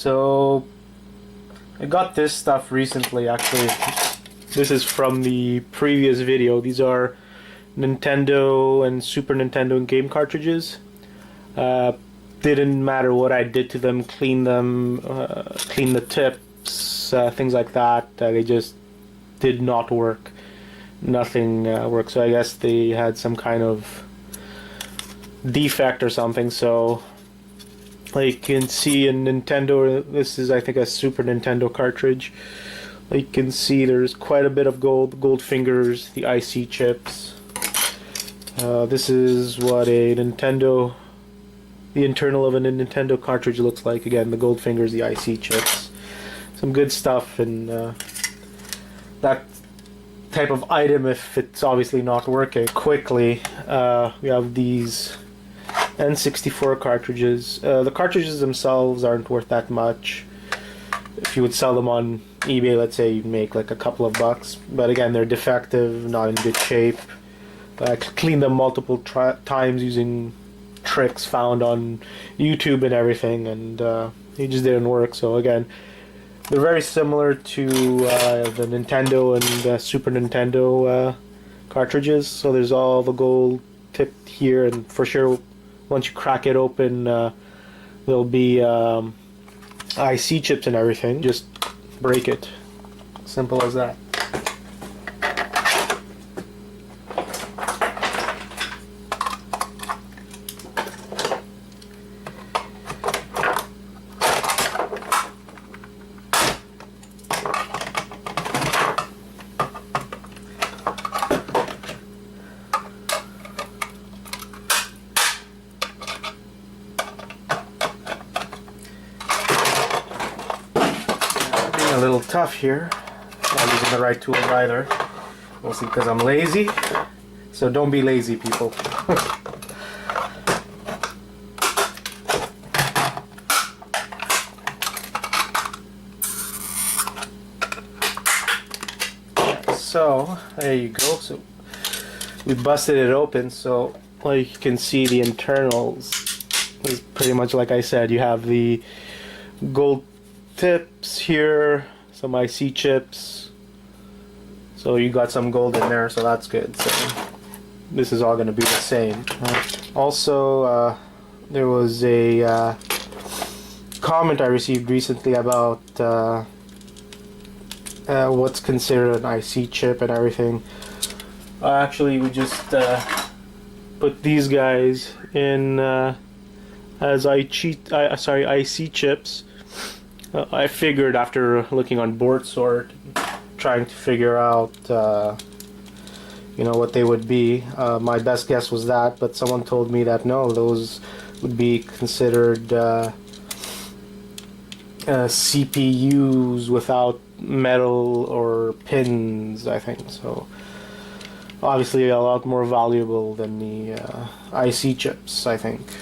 So I got this stuff recently, actually. This is from the previous video. These are Nintendo and Super Nintendo game cartridges. Didn't matter what I did to them, clean them, clean the tips, things like that. They just did not work. Nothing worked. So I guess they had some kind of defect or something. So like you can see in Nintendo, this is I think a Super Nintendo cartridge. Like you can see there's quite a bit of gold fingers, the IC chips. This is what the internal of a Nintendo cartridge looks like. Again, the gold fingers, the IC chips. Some good stuff, and that type of item, if it's obviously not working quickly. We have these N64 cartridges. The cartridges themselves aren't worth that much. If you would sell them on eBay, let's say, you'd make like a couple of bucks. But again, they're defective, not in good shape. I cleaned them multiple times using tricks found on YouTube and everything, and it just didn't work. So again, they're very similar to the Nintendo and Super Nintendo cartridges. So there's all the gold tipped here, and for sure once you crack it open there'll be IC chips and everything. Just break it. Simple as that. A little tough here. Not using the right tools either. Mostly because I'm lazy. So don't be lazy, people. So there you go. So we busted it open. So like you can see, the internals is pretty much like I said. You have the gold tips here, some IC chips, so you got some gold in there, so that's good. So this is all going to be the same. Also, there was a comment I received recently about what's considered an IC chip and everything. Actually, we just put these guys in as IC chips. I figured after looking on board sort, trying to figure out you know, what they would be. My best guess was that, but someone told me that no, those would be considered CPUs without metal or pins, I think. So obviously a lot more valuable than the IC chips, I think.